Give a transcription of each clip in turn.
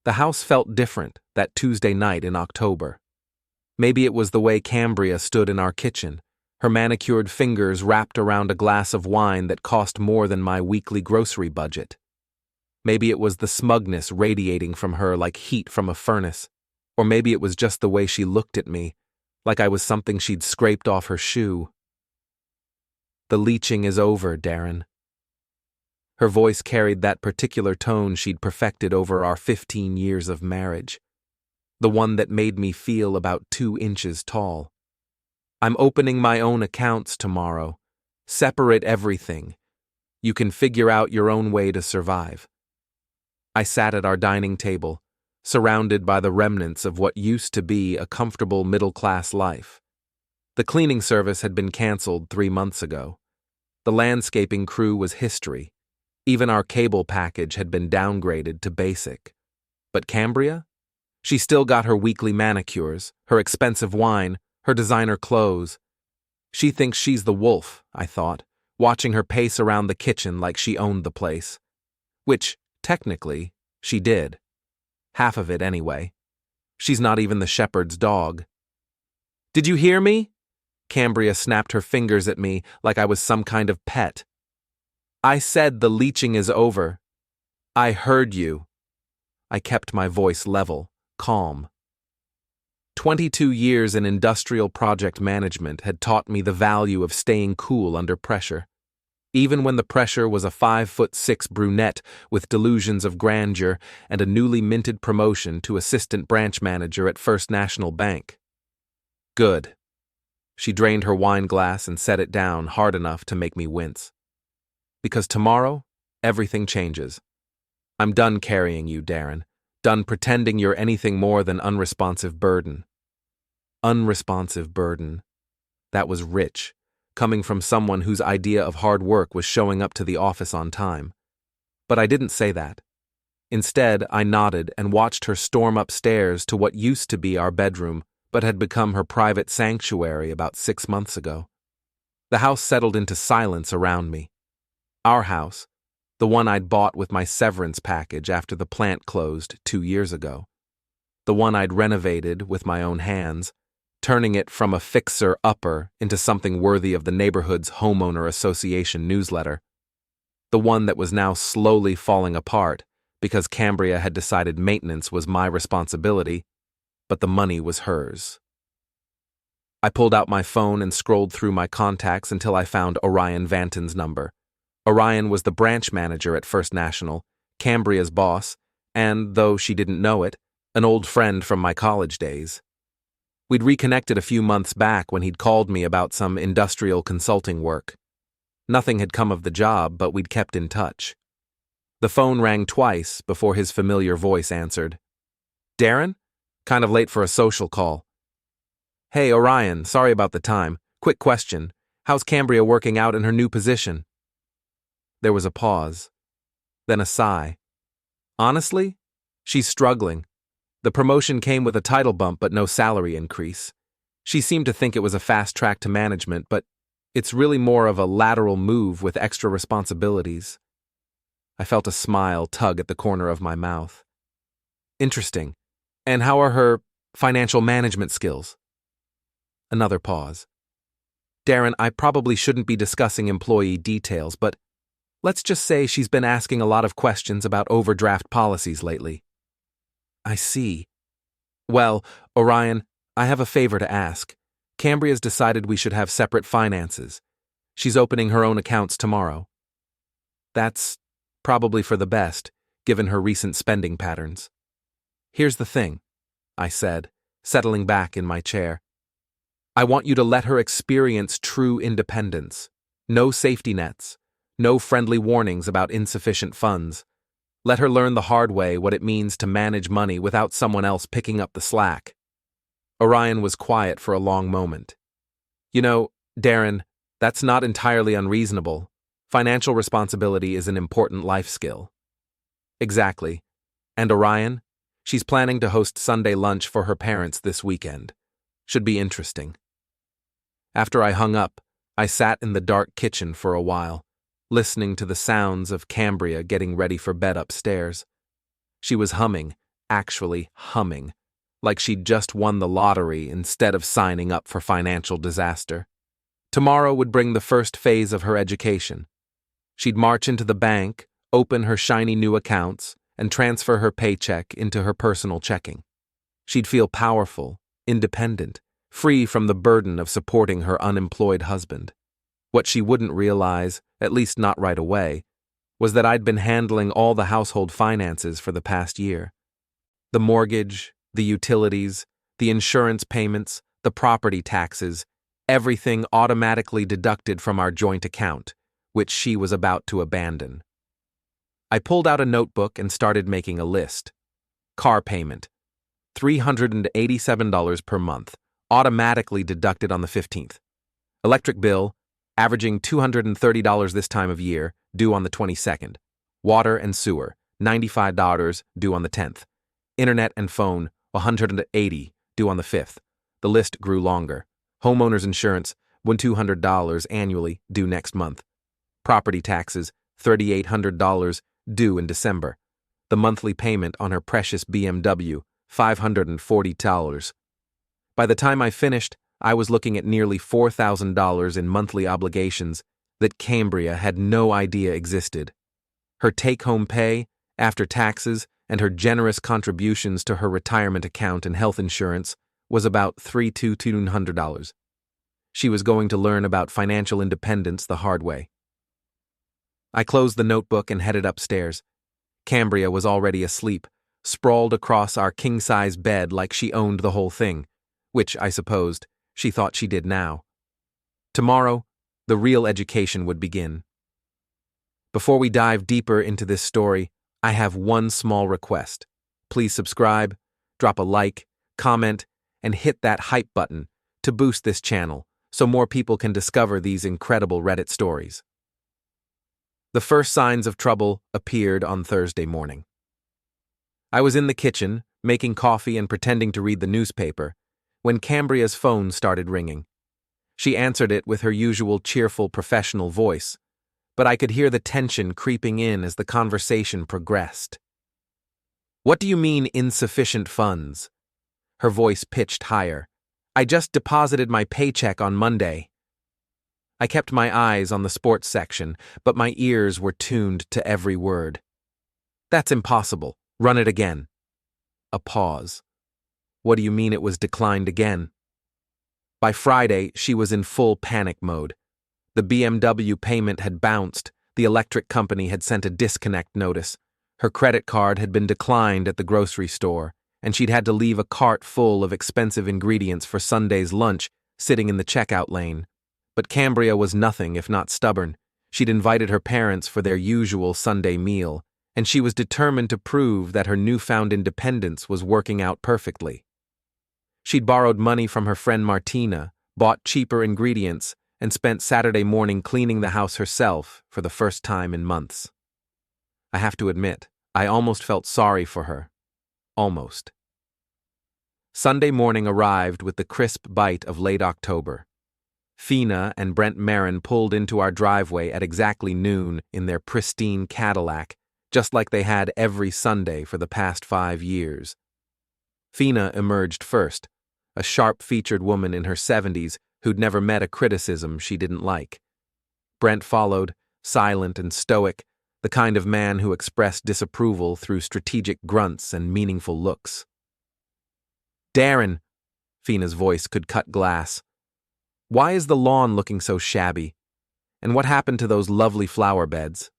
The house felt different that Tuesday night in October. Maybe it was the way Cambria stood in our kitchen, her manicured fingers wrapped around a glass of wine that cost more than my weekly grocery budget. Maybe it was the smugness radiating from her like heat from a furnace. Or maybe it was just the way she looked at me, like I was something she'd scraped off her shoe. "The leeching is over, Darren." Her voice carried that particular tone she'd perfected over our 15 years of marriage, the one that made me feel about 2 inches tall. "I'm opening my own accounts tomorrow. Separate everything. You can figure out your own way to survive." I sat at our dining table, surrounded by the remnants of what used to be a comfortable middle-class life. The cleaning service had been canceled 3 months ago. The landscaping crew was history. Even our cable package had been downgraded to basic. But Cambria? She still got her weekly manicures, her expensive wine, her designer clothes. She thinks she's the wolf, I thought, watching her pace around the kitchen like she owned the place. Which, technically, she did. Half of it anyway. She's not even the shepherd's dog. "Did you hear me?" Cambria snapped her fingers at me like I was some kind of pet. "I said the leeching is over. I heard you." I kept my voice level, calm. 22 years in industrial project management had taught me the value of staying cool under pressure. Even when the pressure was a 5'6" brunette with delusions of grandeur and a newly minted promotion to assistant branch manager at First National Bank. "Good." She drained her wine glass and set it down hard enough to make me wince. "Because tomorrow, everything changes. I'm done carrying you, Darren. Done pretending you're anything more than unresponsive burden." Unresponsive burden. That was rich, coming from someone whose idea of hard work was showing up to the office on time. But I didn't say that. Instead, I nodded and watched her storm upstairs to what used to be our bedroom, but had become her private sanctuary about 6 months ago. The house settled into silence around me. Our house, the one I'd bought with my severance package after the plant closed 2 years ago. The one I'd renovated with my own hands, turning it from a fixer-upper into something worthy of the neighborhood's homeowner association newsletter. The one that was now slowly falling apart because Cambria had decided maintenance was my responsibility, but the money was hers. I pulled out my phone and scrolled through my contacts until I found Orion Vanton's number. Orion was the branch manager at First National, Cambria's boss, and, though she didn't know it, an old friend from my college days. We'd reconnected a few months back when he'd called me about some industrial consulting work. Nothing had come of the job, but we'd kept in touch. The phone rang twice before his familiar voice answered. "Darren? Kind of late for a social call." "Hey, Orion, sorry about the time. Quick question. How's Cambria working out in her new position?" There was a pause, then a sigh. "Honestly, she's struggling. The promotion came with a title bump but no salary increase. She seemed to think it was a fast track to management, but it's really more of a lateral move with extra responsibilities." I felt a smile tug at the corner of my mouth. "Interesting. And how are her financial management skills?" Another pause. "Darren, I probably shouldn't be discussing employee details, but let's just say she's been asking a lot of questions about overdraft policies lately." "I see. Well, Orion, I have a favor to ask. Cambria's decided we should have separate finances. She's opening her own accounts tomorrow." "That's probably for the best, given her recent spending patterns." "Here's the thing," I said, settling back in my chair. "I want you to let her experience true independence. No safety nets. No friendly warnings about insufficient funds. Let her learn the hard way what it means to manage money without someone else picking up the slack." Orion was quiet for a long moment. "You know, Darren, that's not entirely unreasonable. Financial responsibility is an important life skill." "Exactly. And Orion, she's planning to host Sunday lunch for her parents this weekend. Should be interesting." After I hung up, I sat in the dark kitchen for a while, listening to the sounds of Cambria getting ready for bed upstairs. She was humming, actually humming, like she'd just won the lottery instead of signing up for financial disaster. Tomorrow would bring the first phase of her education. She'd march into the bank, open her shiny new accounts, and transfer her paycheck into her personal checking. She'd feel powerful, independent, free from the burden of supporting her unemployed husband. What she wouldn't realize, at least not right away, was that I'd been handling all the household finances for the past year. The mortgage, the utilities, the insurance payments, the property taxes, everything automatically deducted from our joint account, which she was about to abandon. I pulled out a notebook and started making a list. Car payment, $387 per month, automatically deducted on the 15th. Electric bill, averaging $230 this time of year, due on the 22nd. Water and sewer, $95, due on the 10th. Internet and phone, $180, due on the 5th. The list grew longer. Homeowner's insurance, $200 annually, due next month. Property taxes, $3,800, due in December. The monthly payment on her precious BMW, $540. By the time I finished, I was looking at nearly $4,000 in monthly obligations that Cambria had no idea existed. Her take-home pay, after taxes, and her generous contributions to her retirement account and health insurance was about $3,200. She was going to learn about financial independence the hard way. I closed the notebook and headed upstairs. Cambria was already asleep, sprawled across our king-size bed like she owned the whole thing, which, I supposed, she thought she did now. Tomorrow, the real education would begin. Before we dive deeper into this story, I have one small request. Please subscribe, drop a like, comment, and hit that hype button to boost this channel so more people can discover these incredible Reddit stories. The first signs of trouble appeared on Thursday morning. I was in the kitchen, making coffee and pretending to read the newspaper, when Cambria's phone started ringing. She answered it with her usual cheerful professional voice, but I could hear the tension creeping in as the conversation progressed. "What do you mean, insufficient funds?" Her voice pitched higher. "I just deposited my paycheck on Monday." I kept my eyes on the sports section, but my ears were tuned to every word. "That's impossible. Run it again." A pause. "What do you mean it was declined again?" By Friday, she was in full panic mode. The BMW payment had bounced, the electric company had sent a disconnect notice, her credit card had been declined at the grocery store, and she'd had to leave a cart full of expensive ingredients for Sunday's lunch sitting in the checkout lane. But Cambria was nothing if not stubborn. She'd invited her parents for their usual Sunday meal, and she was determined to prove that her newfound independence was working out perfectly. She'd borrowed money from her friend Martina, bought cheaper ingredients, and spent Saturday morning cleaning the house herself for the first time in months. I have to admit, I almost felt sorry for her. Almost. Sunday morning arrived with the crisp bite of late October. Fina and Brent Marin pulled into our driveway at exactly noon in their pristine Cadillac, just like they had every Sunday for the past 5 years. Fina emerged first, a sharp-featured woman in her 70s who'd never met a criticism she didn't like. Brent followed, silent and stoic, the kind of man who expressed disapproval through strategic grunts and meaningful looks. "Darren," Fina's voice could cut glass. "Why is the lawn looking so shabby? And what happened to those lovely flower beds?"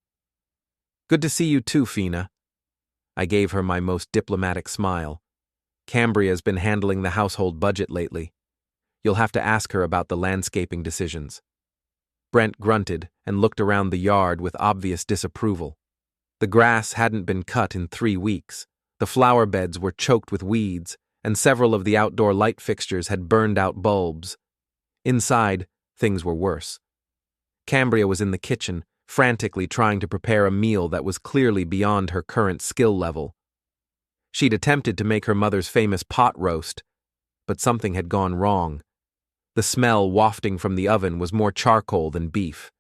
"Good to see you too, Fina." I gave her my most diplomatic smile. Cambria's been handling the household budget lately. You'll have to ask her about the landscaping decisions. Brent grunted and looked around the yard with obvious disapproval. The grass hadn't been cut in 3 weeks, the flower beds were choked with weeds, and several of the outdoor light fixtures had burned out bulbs. Inside, things were worse. Cambria was in the kitchen, frantically trying to prepare a meal that was clearly beyond her current skill level. She'd attempted to make her mother's famous pot roast, but something had gone wrong. The smell wafting from the oven was more charcoal than beef.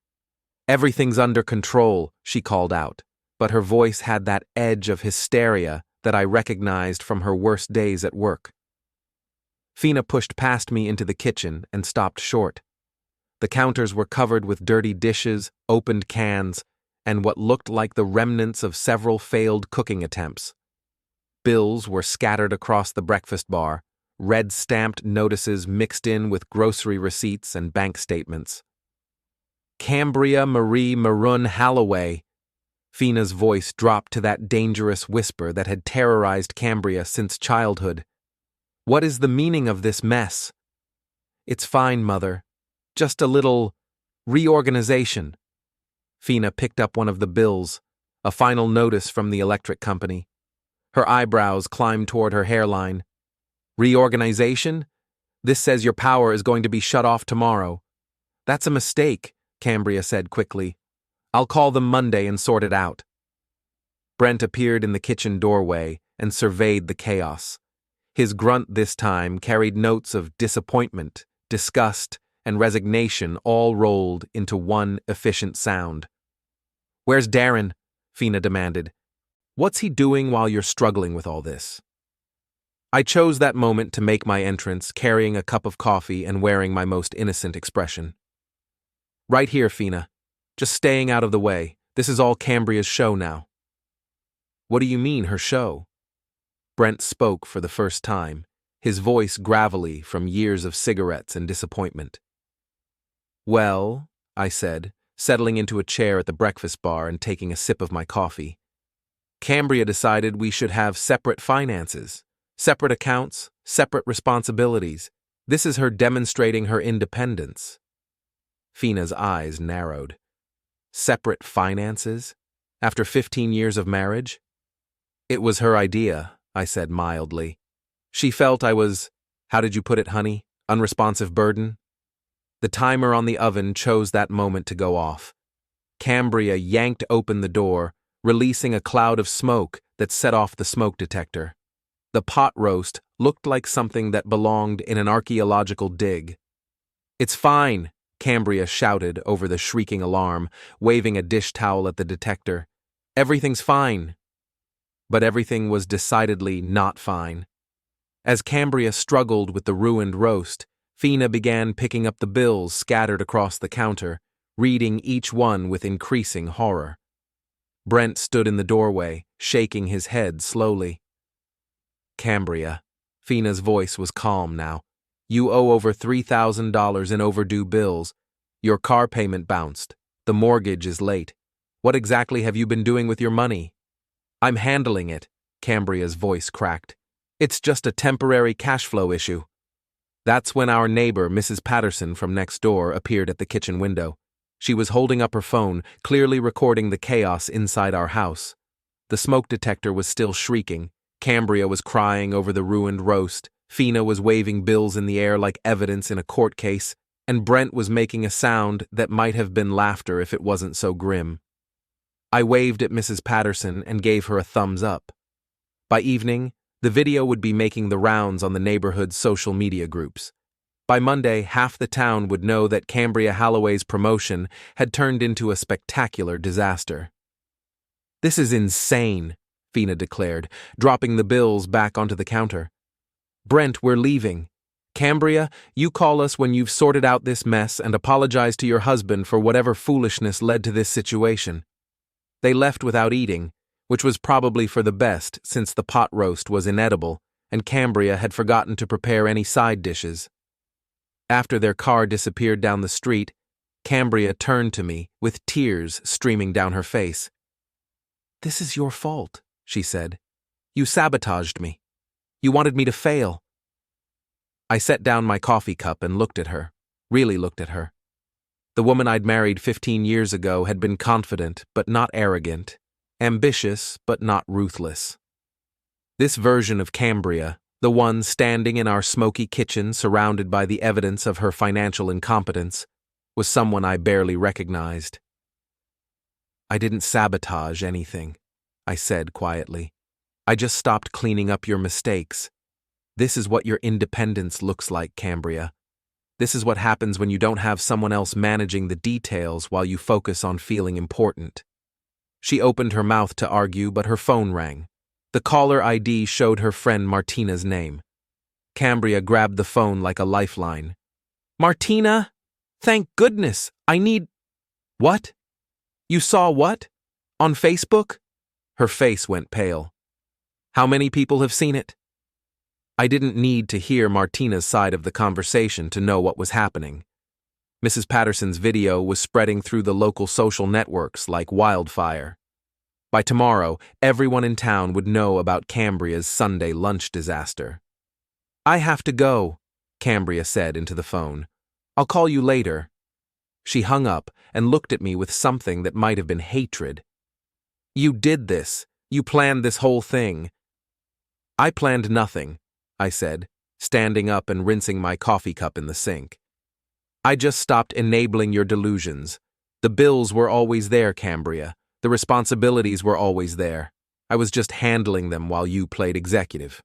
"Everything's under control," she called out, but her voice had that edge of hysteria that I recognized from her worst days at work. Fina pushed past me into the kitchen and stopped short. The counters were covered with dirty dishes, opened cans, and what looked like the remnants of several failed cooking attempts. Bills were scattered across the breakfast bar, red-stamped notices mixed in with grocery receipts and bank statements. Cambria Marie Maroon Halloway. Fina's voice dropped to that dangerous whisper that had terrorized Cambria since childhood. What is the meaning of this mess? It's fine, Mother. Just a little reorganization. Fina picked up one of the bills, a final notice from the electric company. Her eyebrows climbed toward her hairline. Reorganization? This says your power is going to be shut off tomorrow. That's a mistake, Cambria said quickly. I'll call them Monday and sort it out. Brent appeared in the kitchen doorway and surveyed the chaos. His grunt this time carried notes of disappointment, disgust, and resignation all rolled into one efficient sound. Where's Darren? Fina demanded. What's he doing while you're struggling with all this? I chose that moment to make my entrance, carrying a cup of coffee and wearing my most innocent expression. Right here, Fina. Just staying out of the way. This is all Cambria's show now. What do you mean, her show? Brent spoke for the first time, his voice gravelly from years of cigarettes and disappointment. Well, I said, settling into a chair at the breakfast bar and taking a sip of my coffee. Cambria decided we should have separate finances, separate accounts, separate responsibilities. This is her demonstrating her independence. Fina's eyes narrowed. Separate finances? After 15 years of marriage? It was her idea, I said mildly. She felt I was, how did you put it, honey, unresponsive burden? The timer on the oven chose that moment to go off. Cambria yanked open the door, releasing a cloud of smoke that set off the smoke detector. The pot roast looked like something that belonged in an archaeological dig. It's fine, Cambria shouted over the shrieking alarm, waving a dish towel at the detector. Everything's fine. But everything was decidedly not fine. As Cambria struggled with the ruined roast, Fina began picking up the bills scattered across the counter, reading each one with increasing horror. Brent stood in the doorway, shaking his head slowly. Cambria. Fina's voice was calm now. You owe over $3,000 in overdue bills. Your car payment bounced. The mortgage is late. What exactly have you been doing with your money? I'm handling it, Cambria's voice cracked. It's just a temporary cash flow issue. That's when our neighbor, Mrs. Patterson from next door, appeared at the kitchen window. She was holding up her phone, clearly recording the chaos inside our house. The smoke detector was still shrieking. Cambria was crying over the ruined roast. Fina was waving bills in the air like evidence in a court case, and Brent was making a sound that might have been laughter if it wasn't so grim. I waved at Mrs. Patterson and gave her a thumbs up. By evening, the video would be making the rounds on the neighborhood's social media groups. By Monday, half the town would know that Cambria Halloway's promotion had turned into a spectacular disaster. This is insane, Fina declared, dropping the bills back onto the counter. Brent, we're leaving. Cambria, you call us when you've sorted out this mess and apologize to your husband for whatever foolishness led to this situation. They left without eating, which was probably for the best since the pot roast was inedible and Cambria had forgotten to prepare any side dishes. After their car disappeared down the street, Cambria turned to me with tears streaming down her face. This is your fault, she said. You sabotaged me. You wanted me to fail. I set down my coffee cup and looked at her, really looked at her. The woman I'd married 15 years ago had been confident but not arrogant, ambitious but not ruthless. This version of Cambria, the one standing in our smoky kitchen surrounded by the evidence of her financial incompetence, was someone I barely recognized. I didn't sabotage anything, I said quietly. I just stopped cleaning up your mistakes. This is what your independence looks like, Cambria. This is what happens when you don't have someone else managing the details while you focus on feeling important. She opened her mouth to argue, but her phone rang. The caller ID showed her friend Martina's name. Cambria grabbed the phone like a lifeline. Martina? Thank goodness! I need… What? You saw what? On Facebook? Her face went pale. How many people have seen it? I didn't need to hear Martina's side of the conversation to know what was happening. Mrs. Patterson's video was spreading through the local social networks like wildfire. By tomorrow, everyone in town would know about Cambria's Sunday lunch disaster. I have to go, Cambria said into the phone. I'll call you later. She hung up and looked at me with something that might have been hatred. You did this. You planned this whole thing. I planned nothing, I said, standing up and rinsing my coffee cup in the sink. I just stopped enabling your delusions. The bills were always there, Cambria. The responsibilities were always there. I was just handling them while you played executive.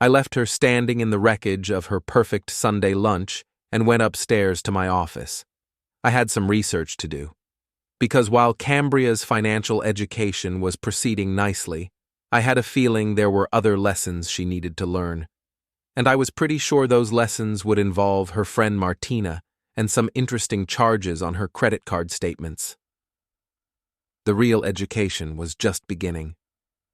I left her standing in the wreckage of her perfect Sunday lunch and went upstairs to my office. I had some research to do. Because while Cambria's financial education was proceeding nicely, I had a feeling there were other lessons she needed to learn. And I was pretty sure those lessons would involve her friend Martina and some interesting charges on her credit card statements. The real education was just beginning.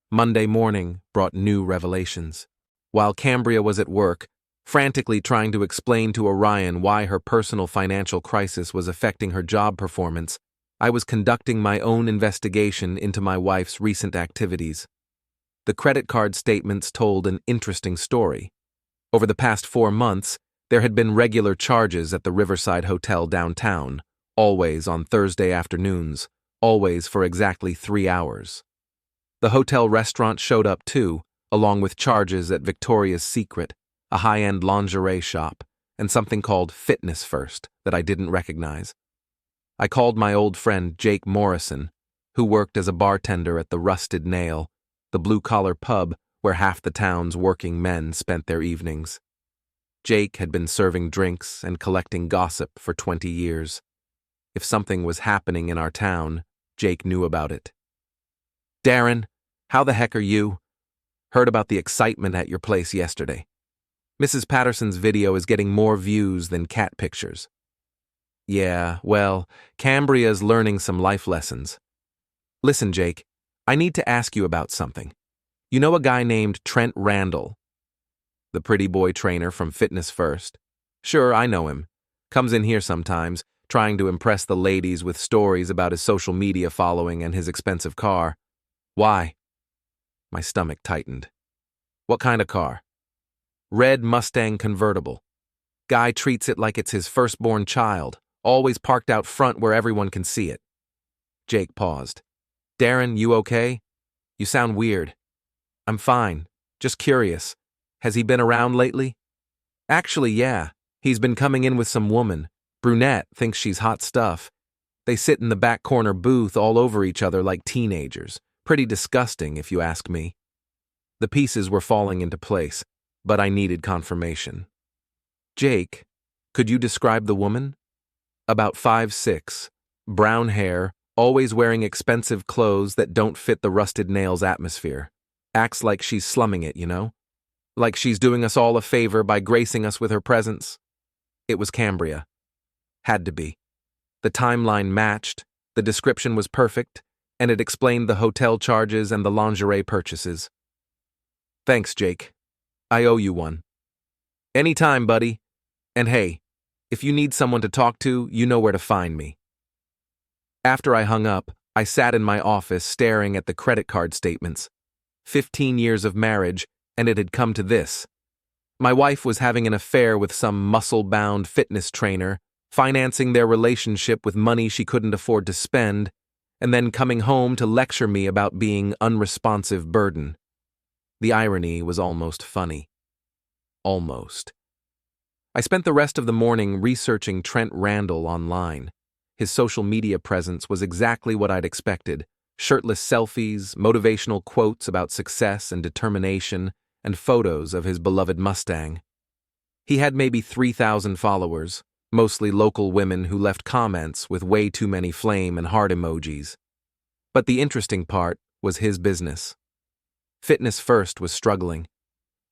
Monday morning brought new revelations. While Cambria was at work, frantically trying to explain to Orion why her personal financial crisis was affecting her job performance, I was conducting my own investigation into my wife's recent activities. The credit card statements told an interesting story. Over the past 4 months, there had been regular charges at the Riverside Hotel downtown, always on Thursday afternoons, always for exactly 3 hours. The hotel restaurant showed up too, along with charges at Victoria's Secret, a high-end lingerie shop, and something called Fitness First that I didn't recognize. I called my old friend Jake Morrison, who worked as a bartender at the Rusted Nail, the blue-collar pub where half the town's working men spent their evenings. Jake had been serving drinks and collecting gossip for 20 years. If something was happening in our town, Jake knew about it. Darren, how the heck are you? Heard about the excitement at your place yesterday. Mrs. Patterson's video is getting more views than cat pictures. Yeah, well, Cambria's learning some life lessons. Listen, Jake, I need to ask you about something. You know a guy named Trent Randall? The pretty boy trainer from Fitness First? Sure, I know him. Comes in here sometimes, trying to impress the ladies with stories about his social media following and his expensive car. Why? My stomach tightened. What kind of car? Red Mustang convertible. Guy treats it like it's his firstborn child, always parked out front where everyone can see it. Jake paused. Darren, you okay? You sound weird. I'm fine. Just curious. Has he been around lately? Actually, yeah. He's been coming in with some woman. Brunette, thinks she's hot stuff. They sit in the back corner booth all over each other like teenagers. Pretty disgusting, if you ask me. The pieces were falling into place, but I needed confirmation. Jake, could you describe the woman? About 5'6", brown hair, always wearing expensive clothes that don't fit the Rusted Nail's atmosphere. Acts like she's slumming it, you know? Like she's doing us all a favor by gracing us with her presence. It was Cambria. Had to be. The timeline matched, the description was perfect, and it explained the hotel charges and the lingerie purchases. Thanks, Jake. I owe you one. Anytime, buddy. And hey, if you need someone to talk to, you know where to find me. After I hung up, I sat in my office staring at the credit card statements. 15 years of marriage, and it had come to this. My wife was having an affair with some muscle-bound fitness trainer, financing their relationship with money she couldn't afford to spend, and then coming home to lecture me about being unresponsive burden. The irony was almost funny. Almost. I spent the rest of the morning researching Trent Randall online. His social media presence was exactly what I'd expected. Shirtless selfies, motivational quotes about success and determination, and photos of his beloved Mustang. He had maybe 3,000 followers, mostly local women who left comments with way too many flame and heart emojis. But the interesting part was his business. Fitness First was struggling.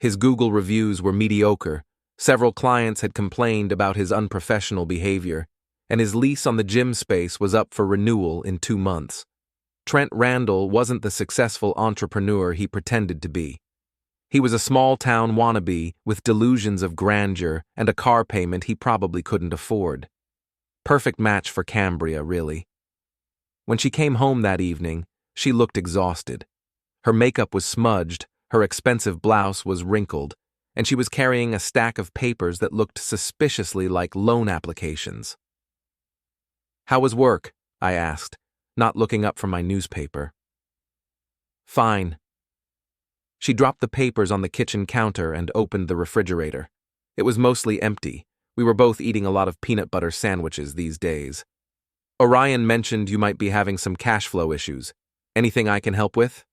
His Google reviews were mediocre. Several clients had complained about his unprofessional behavior, and his lease on the gym space was up for renewal in 2 months. Trent Randall wasn't the successful entrepreneur he pretended to be. He was a small-town wannabe with delusions of grandeur and a car payment he probably couldn't afford. Perfect match for Cambria, really. When she came home that evening, she looked exhausted. Her makeup was smudged, her expensive blouse was wrinkled, and she was carrying a stack of papers that looked suspiciously like loan applications. "How was work?" I asked, not looking up from my newspaper. "Fine." She dropped the papers on the kitchen counter and opened the refrigerator. It was mostly empty. We were both eating a lot of peanut butter sandwiches these days. "Orion mentioned you might be having some cash flow issues. Anything I can help with?"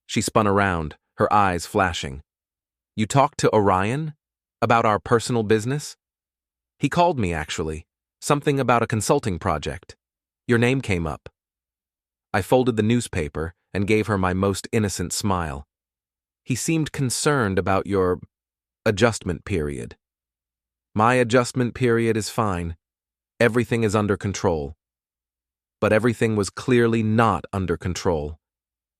She spun around, her eyes flashing. "You talked to Orion? About our personal business?" "He called me, actually. Something about a consulting project. Your name came up." I folded the newspaper and gave her my most innocent smile. "He seemed concerned about your adjustment period." "My adjustment period is fine. Everything is under control." But everything was clearly not under control.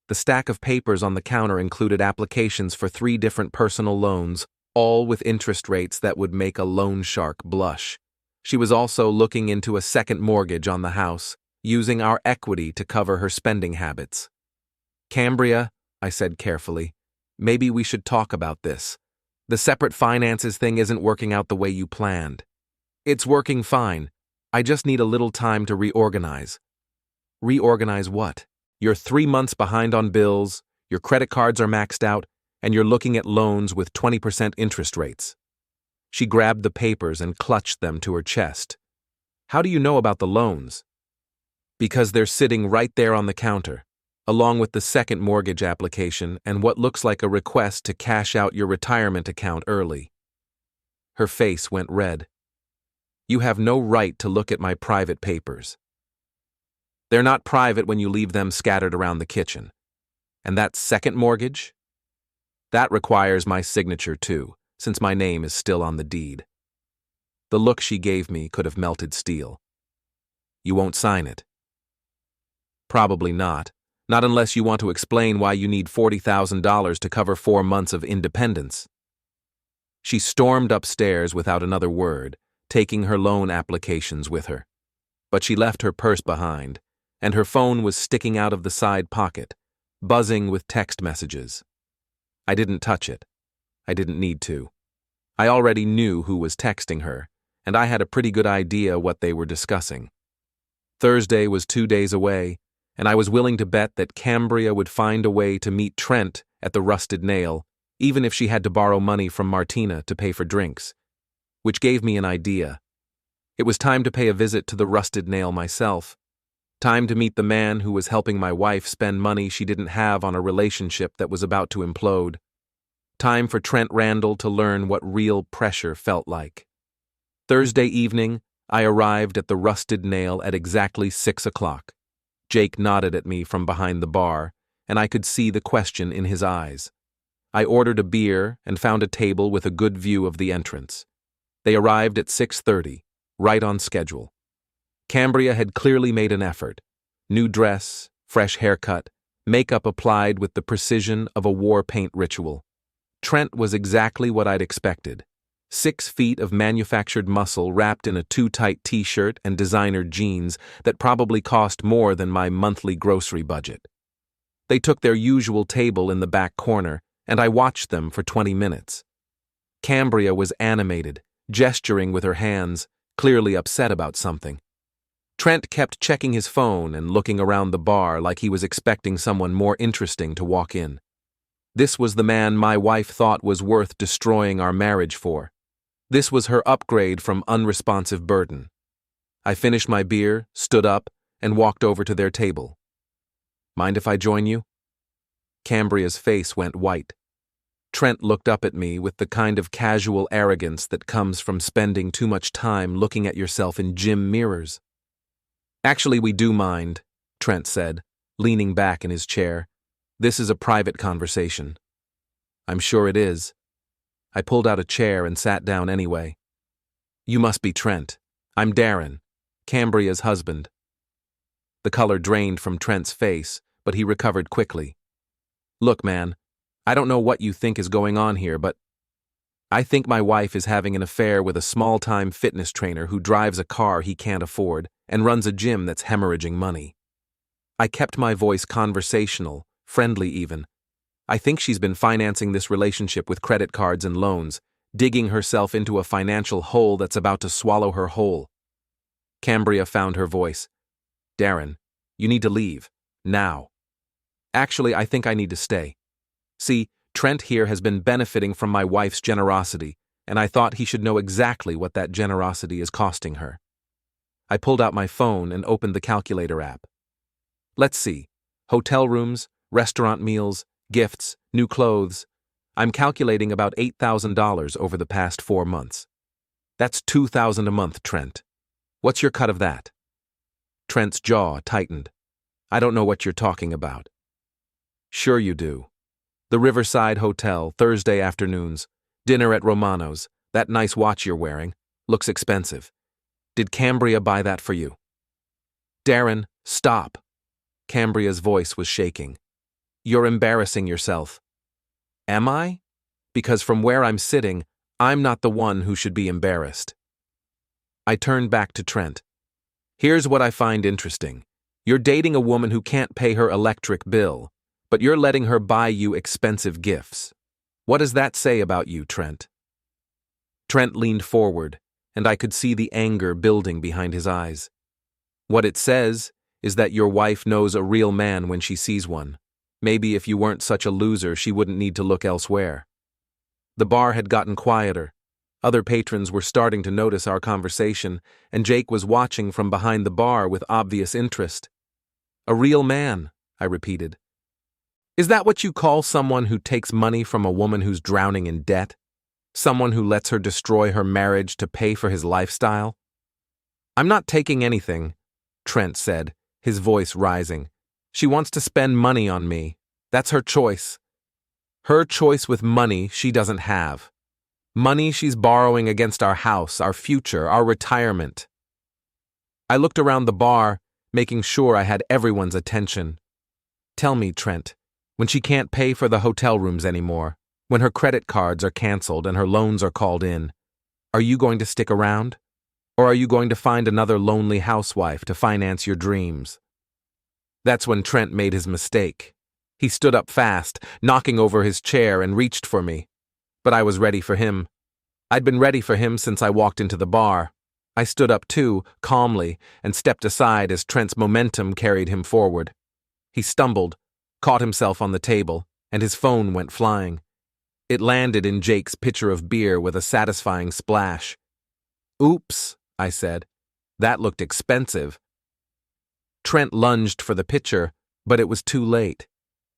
The stack of papers on the counter included applications for 3 different personal loans, all with interest rates that would make a loan shark blush. She was also looking into a second mortgage on the house, using our equity to cover her spending habits. "Cambria," I said carefully, "maybe we should talk about this. The separate finances thing isn't working out the way you planned." "It's working fine. I just need a little time to reorganize." "Reorganize what?" "You're 3 months behind on bills, your credit cards are maxed out, and you're looking at loans with 20% interest rates." She grabbed the papers and clutched them to her chest. "How do you know about the loans?" "Because they're sitting right there on the counter, along with the second mortgage application and what looks like a request to cash out your retirement account early." Her face went red. "You have no right to look at my private papers." "They're not private when you leave them scattered around the kitchen. And that second mortgage? That requires my signature too, since my name is still on the deed." The look she gave me could have melted steel. "You won't sign it?" "Probably not. Not unless you want to explain why you need $40,000 to cover 4 months of independence." She stormed upstairs without another word, taking her loan applications with her. But she left her purse behind, and her phone was sticking out of the side pocket, buzzing with text messages. I didn't touch it. I didn't need to. I already knew who was texting her, and I had a pretty good idea what they were discussing. Thursday was 2 days away, and I was willing to bet that Cambria would find a way to meet Trent at the Rusted Nail, even if she had to borrow money from Martina to pay for drinks. Which gave me an idea. It was time to pay a visit to the Rusted Nail myself. Time to meet the man who was helping my wife spend money she didn't have on a relationship that was about to implode. Time for Trent Randall to learn what real pressure felt like. Thursday evening, I arrived at the Rusted Nail at exactly 6 o'clock. Jake nodded at me from behind the bar, and I could see the question in his eyes. I ordered a beer and found a table with a good view of the entrance. They arrived at 6:30, right on schedule. Cambria had clearly made an effort. New dress, fresh haircut, makeup applied with the precision of a war paint ritual. Trent was exactly what I'd expected. 6 feet of manufactured muscle wrapped in a too-tight t-shirt and designer jeans that probably cost more than my monthly grocery budget. They took their usual table in the back corner, and I watched them for 20 minutes. Cambria was animated, gesturing with her hands, clearly upset about something. Trent kept checking his phone and looking around the bar like he was expecting someone more interesting to walk in. This was the man my wife thought was worth destroying our marriage for. This was her upgrade from unresponsive burden. I finished my beer, stood up, and walked over to their table. "Mind if I join you?" Cambria's face went white. Trent looked up at me with the kind of casual arrogance that comes from spending too much time looking at yourself in gym mirrors. "Actually, we do mind," Trent said, leaning back in his chair. This is a private conversation. I'm sure it is. I pulled out a chair and sat down anyway. You must be Trent. I'm Darren, Cambria's husband. The color drained from Trent's face, but he recovered quickly. Look, man, I don't know what you think is going on here, but I think my wife is having an affair with a small-time fitness trainer who drives a car he can't afford and runs a gym that's hemorrhaging money. I kept my voice conversational, friendly even. I think she's been financing this relationship with credit cards and loans, digging herself into a financial hole that's about to swallow her whole. Cambria found her voice. Darren, you need to leave. Now. Actually, I think I need to stay. See, Trent here has been benefiting from my wife's generosity, and I thought he should know exactly what that generosity is costing her. I pulled out my phone and opened the calculator app. Let's see. Hotel rooms, restaurant meals, gifts, new clothes. I'm calculating about $8,000 over the past 4 months. That's $2,000 a month, Trent. What's your cut of that? Trent's jaw tightened. I don't know what you're talking about. Sure you do. The Riverside Hotel, Thursday afternoons. Dinner at Romano's. That nice watch you're wearing. Looks expensive. Did Cambria buy that for you? Darren, stop. Cambria's voice was shaking. You're embarrassing yourself. Am I? Because from where I'm sitting, I'm not the one who should be embarrassed. I turned back to Trent. Here's what I find interesting. You're dating a woman who can't pay her electric bill, but you're letting her buy you expensive gifts. What does that say about you, Trent? Trent leaned forward, and I could see the anger building behind his eyes. What it says is that your wife knows a real man when she sees one. Maybe if you weren't such a loser, she wouldn't need to look elsewhere. The bar had gotten quieter. Other patrons were starting to notice our conversation, and Jake was watching from behind the bar with obvious interest. A real man, I repeated. Is that what you call someone who takes money from a woman who's drowning in debt? Someone who lets her destroy her marriage to pay for his lifestyle? I'm not taking anything, Trent said, his voice rising. She wants to spend money on me. That's her choice. Her choice with money she doesn't have. Money she's borrowing against our house, our future, our retirement. I looked around the bar, making sure I had everyone's attention. Tell me, Trent, when she can't pay for the hotel rooms anymore, when her credit cards are canceled and her loans are called in, are you going to stick around? Or are you going to find another lonely housewife to finance your dreams? That's when Trent made his mistake. He stood up fast, knocking over his chair, and reached for me. But I was ready for him. I'd been ready for him since I walked into the bar. I stood up too, calmly, and stepped aside as Trent's momentum carried him forward. He stumbled, caught himself on the table, and his phone went flying. It landed in Jake's pitcher of beer with a satisfying splash. Oops, I said. That looked expensive. Trent lunged for the pitcher, but it was too late.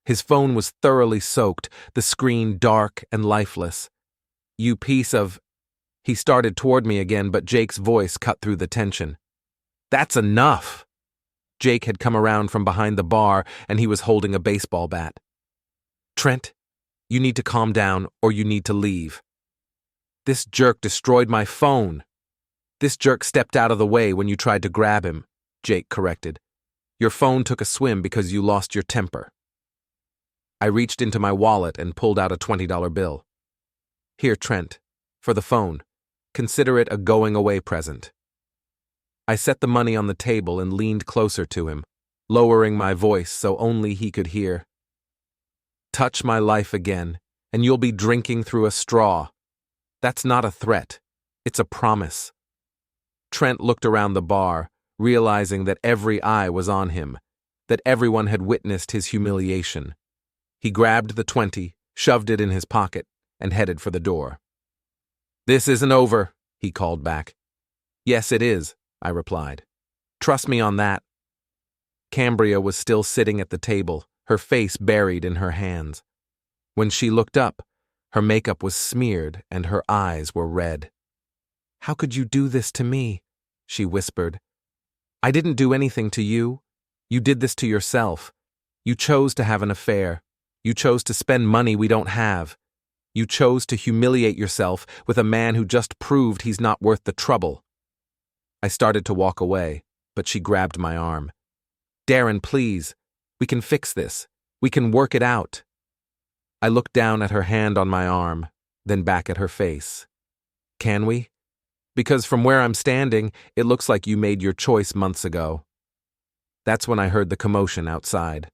His phone was thoroughly soaked, the screen dark and lifeless. You piece of... He started toward me again, but Jake's voice cut through the tension. That's enough! Jake had come around from behind the bar, and he was holding a baseball bat. Trent, you need to calm down, or you need to leave. This jerk destroyed my phone. This jerk stepped out of the way when you tried to grab him, Jake corrected. Your phone took a swim because you lost your temper. I reached into my wallet and pulled out a $20 bill. Here, Trent, for the phone. Consider it a going-away present. I set the money on the table and leaned closer to him, lowering my voice so only he could hear. Touch my life again, and you'll be drinking through a straw. That's not a threat. It's a promise. Trent looked around the bar, realizing that every eye was on him, that everyone had witnessed his humiliation. He grabbed the 20, shoved it in his pocket, and headed for the door. This isn't over, he called back. Yes, it is, I replied. Trust me on that. Cambria was still sitting at the table, her face buried in her hands. When she looked up, her makeup was smeared and her eyes were red. How could you do this to me? She whispered. I didn't do anything to you. You did this to yourself. You chose to have an affair. You chose to spend money we don't have. You chose to humiliate yourself with a man who just proved he's not worth the trouble. I started to walk away, but she grabbed my arm. Darren, please. We can fix this. We can work it out. I looked down at her hand on my arm, then back at her face. Can we? Because from where I'm standing, it looks like you made your choice months ago. That's when I heard the commotion outside.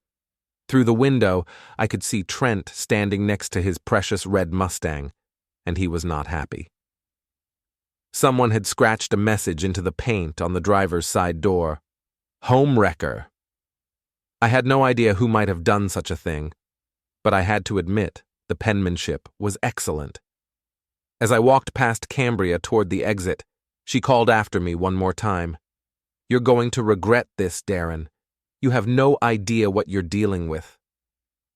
Through the window, I could see Trent standing next to his precious red Mustang, and he was not happy. Someone had scratched a message into the paint on the driver's side door. Home wrecker. I had no idea who might have done such a thing, but I had to admit the penmanship was excellent. As I walked past Cambria toward the exit, she called after me one more time. You're going to regret this, Darren. You have no idea what you're dealing with.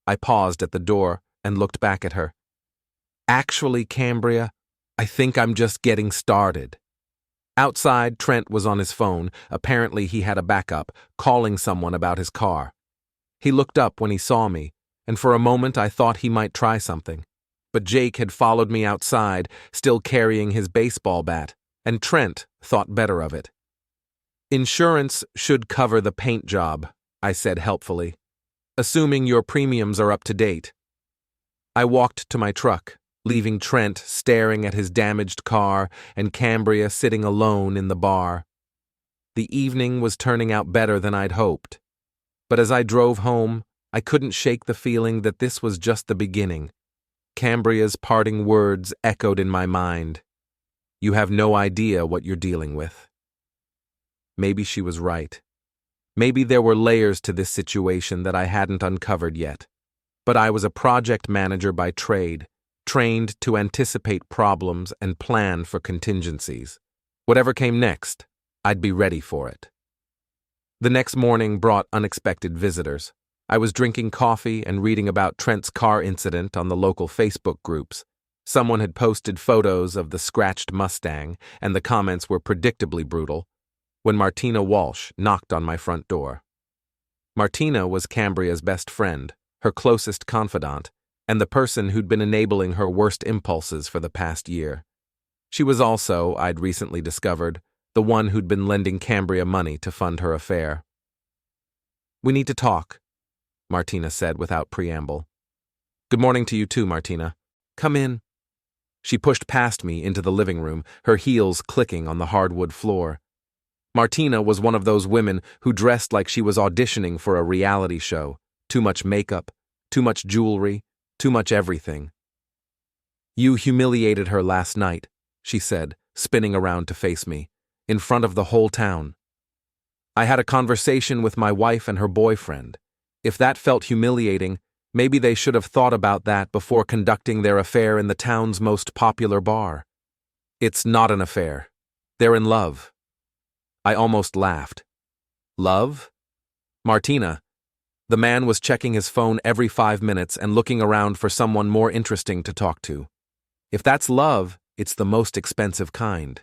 I paused at the door and looked back at her. Actually, Cambria, I think I'm just getting started. Outside, Trent was on his phone. Apparently he had a backup, calling someone about his car. He looked up when he saw me, and for a moment I thought he might try something. But Jake had followed me outside, still carrying his baseball bat, and Trent thought better of it. Insurance should cover the paint job, I said helpfully, assuming your premiums are up to date. I walked to my truck, leaving Trent staring at his damaged car and Cambria sitting alone in the bar. The evening was turning out better than I'd hoped, but as I drove home, I couldn't shake the feeling that this was just the beginning. Cambria's parting words echoed in my mind. You have no idea what you're dealing with. Maybe she was right. Maybe there were layers to this situation that I hadn't uncovered yet. But I was a project manager by trade, trained to anticipate problems and plan for contingencies. Whatever came next, I'd be ready for it. The next morning brought unexpected visitors. I was drinking coffee and reading about Trent's car incident on the local Facebook groups. Someone had posted photos of the scratched Mustang, and the comments were predictably brutal, when Martina Walsh knocked on my front door. Martina was Cambria's best friend, her closest confidant, and the person who'd been enabling her worst impulses for the past year. She was also, I'd recently discovered, the one who'd been lending Cambria money to fund her affair. We need to talk, Martina said without preamble. Good morning to you too, Martina. Come in. She pushed past me into the living room, her heels clicking on the hardwood floor. Martina was one of those women who dressed like she was auditioning for a reality show. Too much makeup, too much jewelry, too much everything. You humiliated her last night, she said, spinning around to face me, in front of the whole town. I had a conversation with my wife and her boyfriend. If that felt humiliating, maybe they should have thought about that before conducting their affair in the town's most popular bar. It's not an affair. They're in love. I almost laughed. Love? Martina. The man was checking his phone every 5 minutes and looking around for someone more interesting to talk to. If that's love, it's the most expensive kind.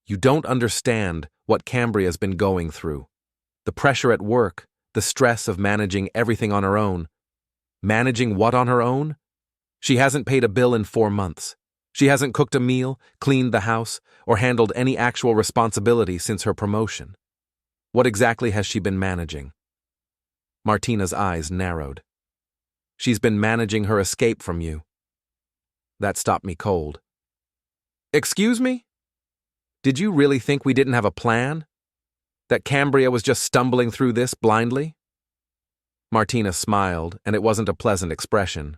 You don't understand what Cambria's been going through. The pressure at work, the stress of managing everything on her own. Managing what on her own? She hasn't paid a bill in 4 months. She hasn't cooked a meal, cleaned the house, or handled any actual responsibility since her promotion. What exactly has she been managing? Martina's eyes narrowed. She's been managing her escape from you. That stopped me cold. Excuse me? Did you really think we didn't have a plan? That Cambria was just stumbling through this blindly? Martina smiled, and it wasn't a pleasant expression.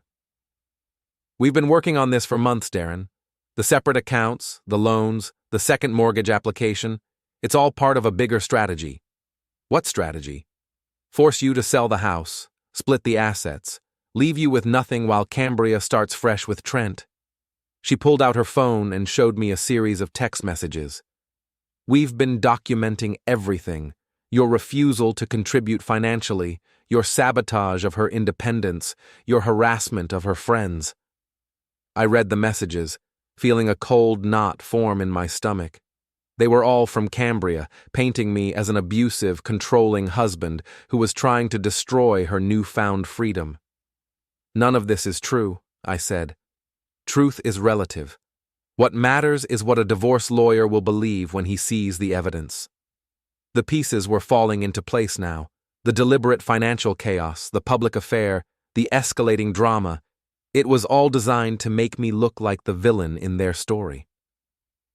We've been working on this for months, Darren. The separate accounts, the loans, the second mortgage application, it's all part of a bigger strategy. What strategy? Force you to sell the house, split the assets, leave you with nothing while Cambria starts fresh with Trent. She pulled out her phone and showed me a series of text messages. We've been documenting everything. Your refusal to contribute financially, your sabotage of her independence, your harassment of her friends. I read the messages, feeling a cold knot form in my stomach. They were all from Cambria, painting me as an abusive, controlling husband who was trying to destroy her newfound freedom. None of this is true, I said. Truth is relative. What matters is what a divorce lawyer will believe when he sees the evidence. The pieces were falling into place now. The deliberate financial chaos, the public affair, the escalating drama. It was all designed to make me look like the villain in their story.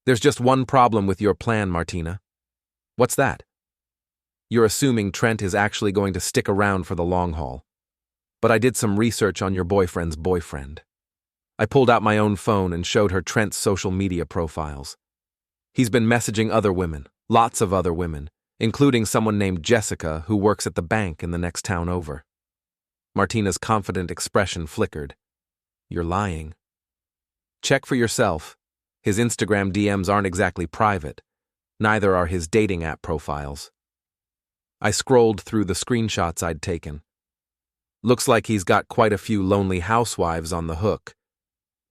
There's just one problem with your plan, Martina. What's that? You're assuming Trent is actually going to stick around for the long haul. But I did some research on your boyfriend's boyfriend. I pulled out my own phone and showed her Trent's social media profiles. He's been messaging other women, lots of other women, including someone named Jessica who works at the bank in the next town over. Martina's confident expression flickered. You're lying. Check for yourself. His Instagram DMs aren't exactly private. Neither are his dating app profiles. I scrolled through the screenshots I'd taken. Looks like he's got quite a few lonely housewives on the hook.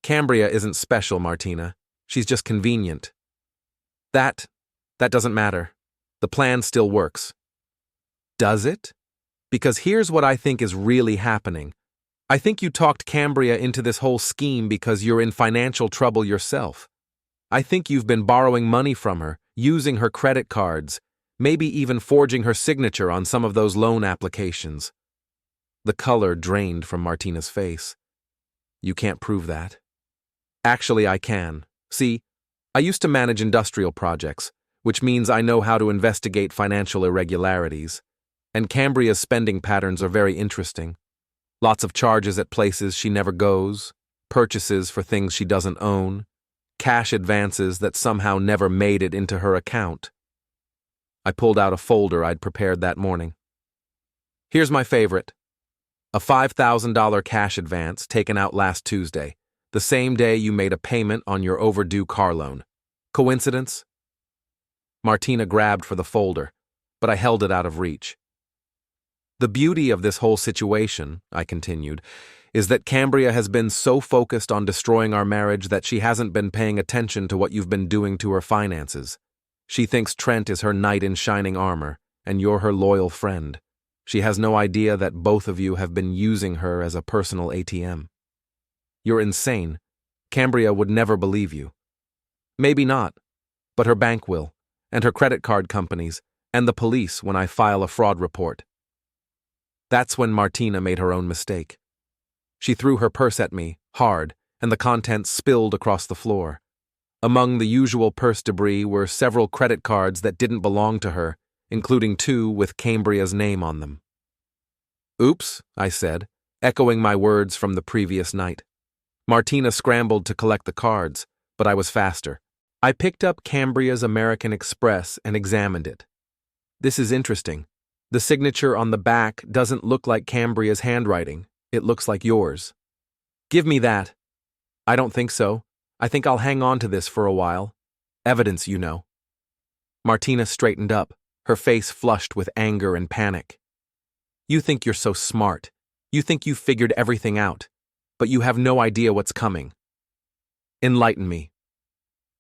Cambria isn't special, Martina. She's just convenient. That doesn't matter. The plan still works. Does it? Because here's what I think is really happening. I think you talked Cambria into this whole scheme because you're in financial trouble yourself. I think you've been borrowing money from her, using her credit cards, maybe even forging her signature on some of those loan applications. The color drained from Martina's face. You can't prove that. Actually, I can. See, I used to manage industrial projects, which means I know how to investigate financial irregularities. And Cambria's spending patterns are very interesting. Lots of charges at places she never goes, purchases for things she doesn't own, cash advances that somehow never made it into her account. I pulled out a folder I'd prepared that morning. Here's my favorite. A $5,000 cash advance taken out last Tuesday, the same day you made a payment on your overdue car loan. Coincidence? Martina grabbed for the folder, but I held it out of reach. The beauty of this whole situation, I continued, is that Cambria has been so focused on destroying our marriage that she hasn't been paying attention to what you've been doing to her finances. She thinks Trent is her knight in shining armor, and you're her loyal friend. She has no idea that both of you have been using her as a personal ATM. You're insane. Cambria would never believe you. Maybe not, but her bank will, and her credit card companies, and the police when I file a fraud report. That's when Martina made her own mistake. She threw her purse at me, hard, and the contents spilled across the floor. Among the usual purse debris were several credit cards that didn't belong to her, including 2 with Cambria's name on them. Oops, I said, echoing my words from the previous night. Martina scrambled to collect the cards, but I was faster. I picked up Cambria's American Express and examined it. This is interesting. The signature on the back doesn't look like Cambria's handwriting. It looks like yours. Give me that. I don't think so. I think I'll hang on to this for a while. Evidence, you know. Martina straightened up, her face flushed with anger and panic. You think you're so smart. You think you've figured everything out, but you have no idea what's coming. Enlighten me.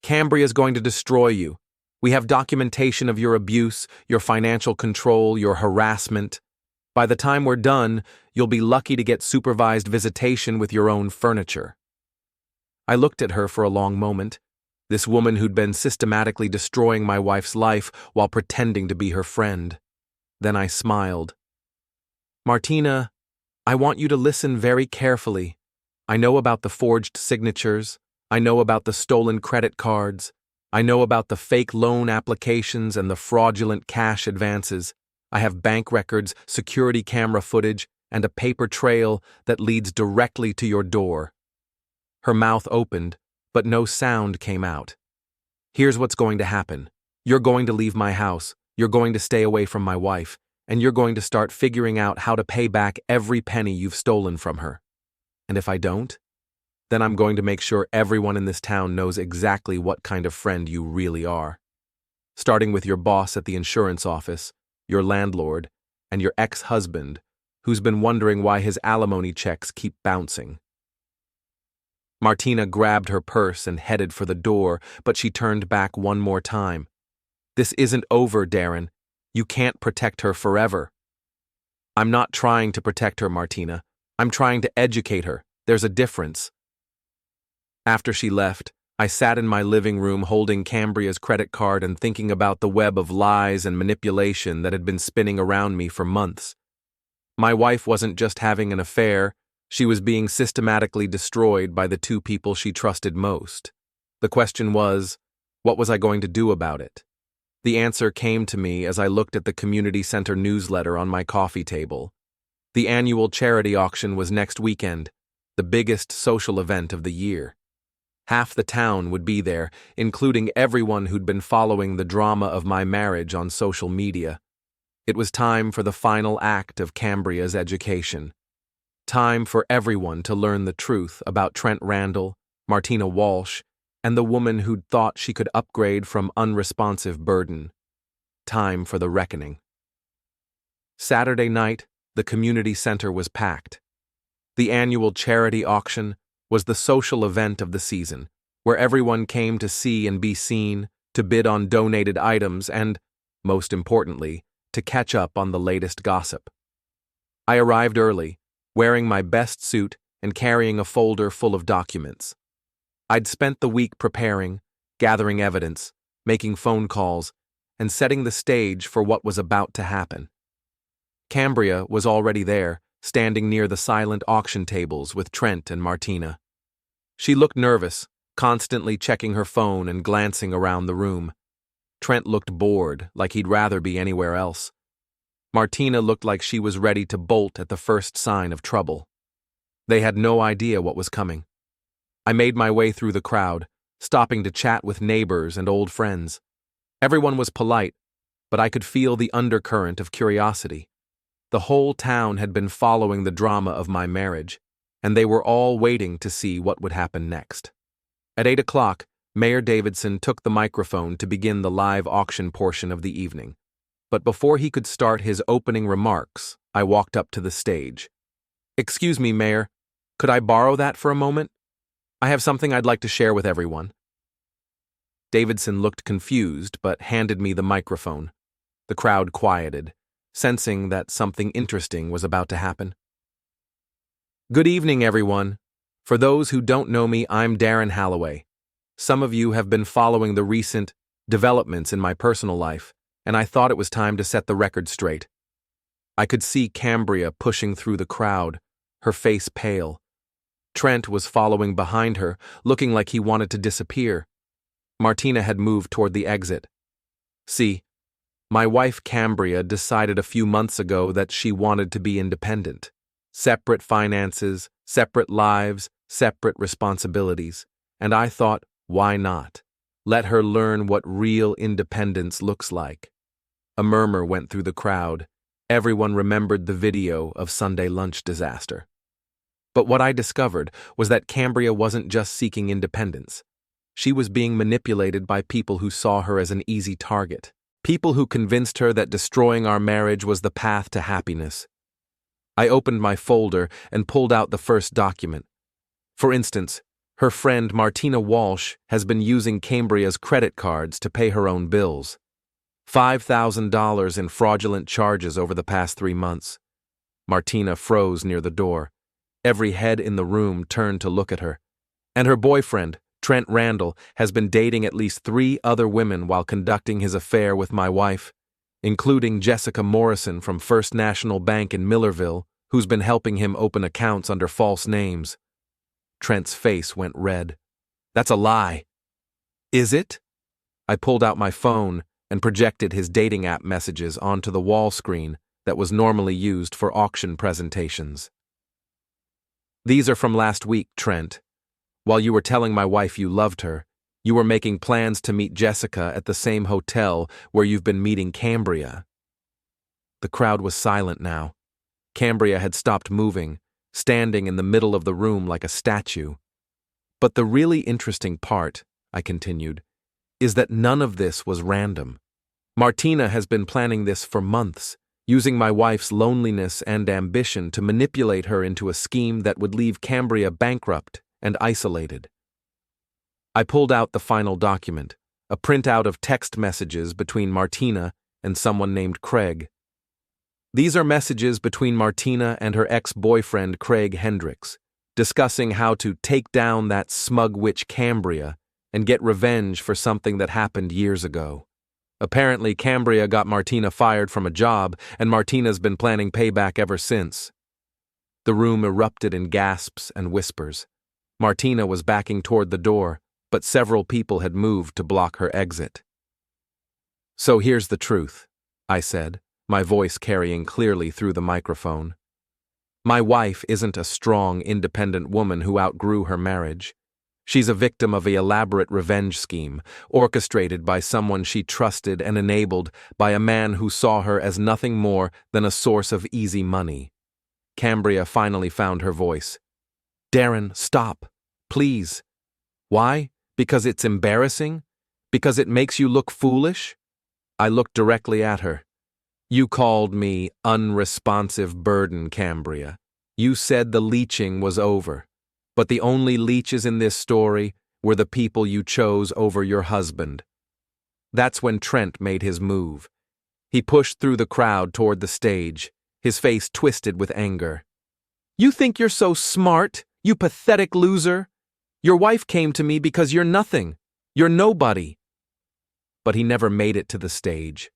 Cambria's going to destroy you. We have documentation of your abuse, your financial control, your harassment. By the time we're done, you'll be lucky to get supervised visitation with your own furniture. I looked at her for a long moment, this woman who'd been systematically destroying my wife's life while pretending to be her friend. Then I smiled. Martina, I want you to listen very carefully. I know about the forged signatures. I know about the stolen credit cards. I know about the fake loan applications and the fraudulent cash advances. I have bank records, security camera footage, and a paper trail that leads directly to your door. Her mouth opened, but no sound came out. Here's what's going to happen. You're going to leave my house, you're going to stay away from my wife, and you're going to start figuring out how to pay back every penny you've stolen from her. And if I don't, then I'm going to make sure everyone in this town knows exactly what kind of friend you really are. Starting with your boss at the insurance office, your landlord, and your ex-husband, who's been wondering why his alimony checks keep bouncing. Martina grabbed her purse and headed for the door, but she turned back one more time. This isn't over, Darren. You can't protect her forever. I'm not trying to protect her, Martina. I'm trying to educate her. There's a difference. After she left, I sat in my living room holding Cambria's credit card and thinking about the web of lies and manipulation that had been spinning around me for months. My wife wasn't just having an affair, she was being systematically destroyed by the two people she trusted most. The question was, what was I going to do about it? The answer came to me as I looked at the community center newsletter on my coffee table. The annual charity auction was next weekend, the biggest social event of the year. Half the town would be there, including everyone who'd been following the drama of my marriage on social media. It was time for the final act of Cambria's education. Time for everyone to learn the truth about Trent Randall, Martina Walsh, and the woman who'd thought she could upgrade from unresponsive burden. Time for the reckoning. Saturday night, the community center was packed. The annual charity auction was the social event of the season, where everyone came to see and be seen, to bid on donated items and, most importantly, to catch up on the latest gossip. I arrived early, wearing my best suit and carrying a folder full of documents. I'd spent the week preparing, gathering evidence, making phone calls, and setting the stage for what was about to happen. Cambria was already there, standing near the silent auction tables with Trent and Martina. She looked nervous, constantly checking her phone and glancing around the room. Trent looked bored, like he'd rather be anywhere else. Martina looked like she was ready to bolt at the first sign of trouble. They had no idea what was coming. I made my way through the crowd, stopping to chat with neighbors and old friends. Everyone was polite, but I could feel the undercurrent of curiosity. The whole town had been following the drama of my marriage, and they were all waiting to see what would happen next. At 8 o'clock, Mayor Davidson took the microphone to begin the live auction portion of the evening. But before he could start his opening remarks, I walked up to the stage. "Excuse me, Mayor, could I borrow that for a moment? I have something I'd like to share with everyone." Davidson looked confused but handed me the microphone. The crowd quieted, sensing that something interesting was about to happen. "Good evening, everyone. For those who don't know me, I'm Darren Halloway. Some of you have been following the recent developments in my personal life, and I thought it was time to set the record straight." I could see Cambria pushing through the crowd, her face pale. Trent was following behind her, looking like he wanted to disappear. Martina had moved toward the exit. "See, my wife Cambria decided a few months ago that she wanted to be independent. Separate finances, separate lives, separate responsibilities. And I thought, why not? Let her learn what real independence looks like." A murmur went through the crowd. Everyone remembered the video of Sunday lunch disaster. But what I discovered was that Cambria wasn't just seeking independence. She was being manipulated by people who saw her as an easy target. People who convinced her that destroying our marriage was the path to happiness. I opened my folder and pulled out the first document. For instance, her friend Martina Walsh has been using Cambria's credit cards to pay her own bills. $5,000 in fraudulent charges over the past 3 months. Martina froze near the door. Every head in the room turned to look at her. And her boyfriend, Trent Randall, has been dating at least 3 other women while conducting his affair with my wife, including Jessica Morrison from First National Bank in Millerville, who's been helping him open accounts under false names. Trent's face went red. "That's a lie." "Is it?" I pulled out my phone and projected his dating app messages onto the wall screen that was normally used for auction presentations. "These are from last week, Trent. While you were telling my wife you loved her, you were making plans to meet Jessica at the same hotel where you've been meeting Cambria." The crowd was silent now. Cambria had stopped moving, standing in the middle of the room like a statue. "But the really interesting part," I continued, "is that none of this was random. Martina has been planning this for months, using my wife's loneliness and ambition to manipulate her into a scheme that would leave Cambria bankrupt and isolated." I pulled out the final document, a printout of text messages between Martina and someone named Craig. These are messages between Martina and her ex-boyfriend Craig Hendricks, discussing how to take down that smug witch Cambria and get revenge for something that happened years ago. Apparently, Cambria got Martina fired from a job, and Martina's been planning payback ever since. The room erupted in gasps and whispers. Martina was backing toward the door, but several people had moved to block her exit. "So here's the truth," I said, my voice carrying clearly through the microphone. "My wife isn't a strong, independent woman who outgrew her marriage. She's a victim of an elaborate revenge scheme, orchestrated by someone she trusted and enabled by a man who saw her as nothing more than a source of easy money." Cambria finally found her voice. "Darren, stop. Please." "Why? Because it's embarrassing? Because it makes you look foolish?" I looked directly at her. "You called me unresponsive burden, Cambria. You said the leeching was over. But the only leeches in this story were the people you chose over your husband." That's when Trent made his move. He pushed through the crowd toward the stage, his face twisted with anger. "You think you're so smart, you pathetic loser? Your wife came to me because you're nothing. You're nobody." But he never made it to the stage.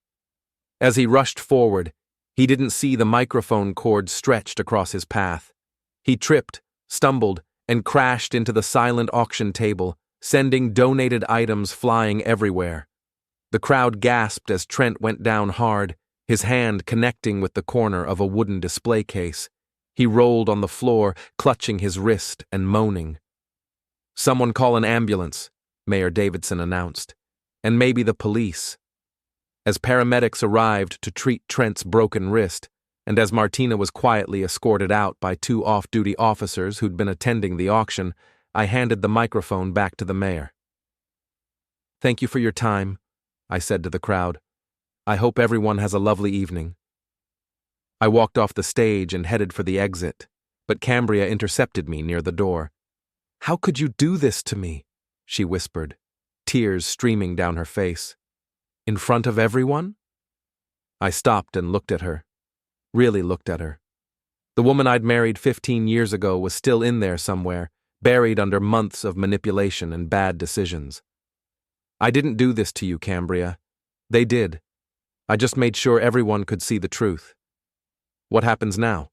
As he rushed forward, he didn't see the microphone cord stretched across his path. He tripped, stumbled, and crashed into the silent auction table, sending donated items flying everywhere. The crowd gasped as Trent went down hard, his hand connecting with the corner of a wooden display case. He rolled on the floor, clutching his wrist and moaning. "Someone call an ambulance," Mayor Davidson announced, "and maybe the police." As paramedics arrived to treat Trent's broken wrist, and as Martina was quietly escorted out by two off-duty officers who'd been attending the auction, I handed the microphone back to the mayor. "Thank you for your time," I said to the crowd. "I hope everyone has a lovely evening." I walked off the stage and headed for the exit, but Cambria intercepted me near the door. "How could you do this to me?" she whispered, tears streaming down her face. "In front of everyone?" I stopped and looked at her. Really looked at her. The woman I'd married 15 years ago was still in there somewhere, buried under months of manipulation and bad decisions. "I didn't do this to you, Cambria. They did. I just made sure everyone could see the truth. What happens now?"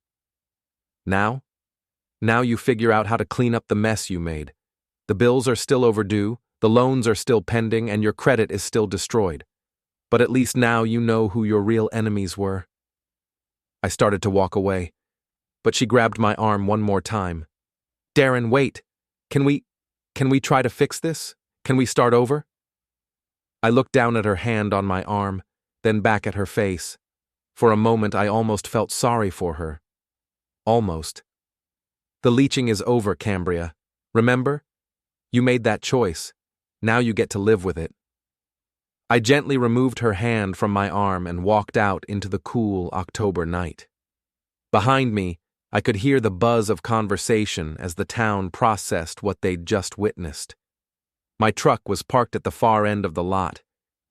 "Now? Now you figure out how to clean up the mess you made. The bills are still overdue, the loans are still pending, and your credit is still destroyed. But at least now you know who your real enemies were." I started to walk away, but she grabbed my arm one more time. "Darren, wait. Can we try to fix this? Can we start over?" I looked down at her hand on my arm, then back at her face. For a moment I almost felt sorry for her. Almost. "The leeching is over, Cambria. Remember? You made that choice. Now you get to live with it." I gently removed her hand from my arm and walked out into the cool October night. Behind me, I could hear the buzz of conversation as the town processed what they'd just witnessed. My truck was parked at the far end of the lot,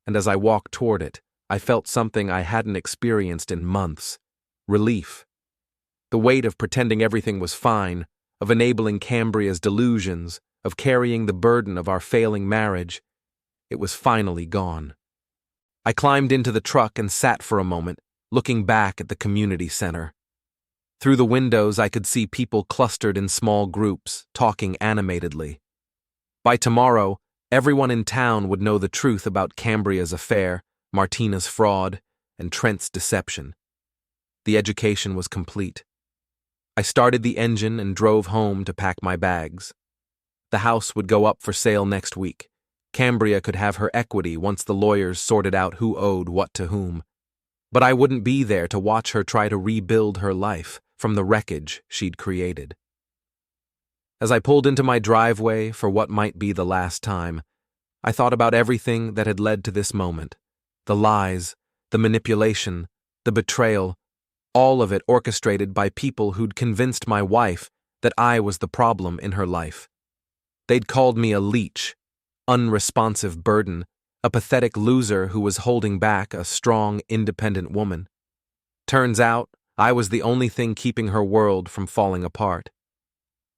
and as I walked toward it, I felt something I hadn't experienced in months: relief. The weight of pretending everything was fine, of enabling Cambria's delusions, of carrying the burden of our failing marriage, it was finally gone. I climbed into the truck and sat for a moment, looking back at the community center. Through the windows I could see people clustered in small groups, talking animatedly. By tomorrow, everyone in town would know the truth about Cambria's affair, Martina's fraud, and Trent's deception. The education was complete. I started the engine and drove home to pack my bags. The house would go up for sale next week. Cambria could have her equity once the lawyers sorted out who owed what to whom. But I wouldn't be there to watch her try to rebuild her life from the wreckage she'd created. As I pulled into my driveway for what might be the last time, I thought about everything that had led to this moment. The lies, the manipulation, the betrayal, all of it orchestrated by people who'd convinced my wife that I was the problem in her life. They'd called me a leech, unresponsive burden, a pathetic loser who was holding back a strong, independent woman. Turns out, I was the only thing keeping her world from falling apart.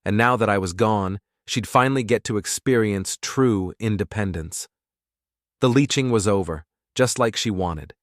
And now that I was gone, she'd finally get to experience true independence. The leeching was over, just like she wanted.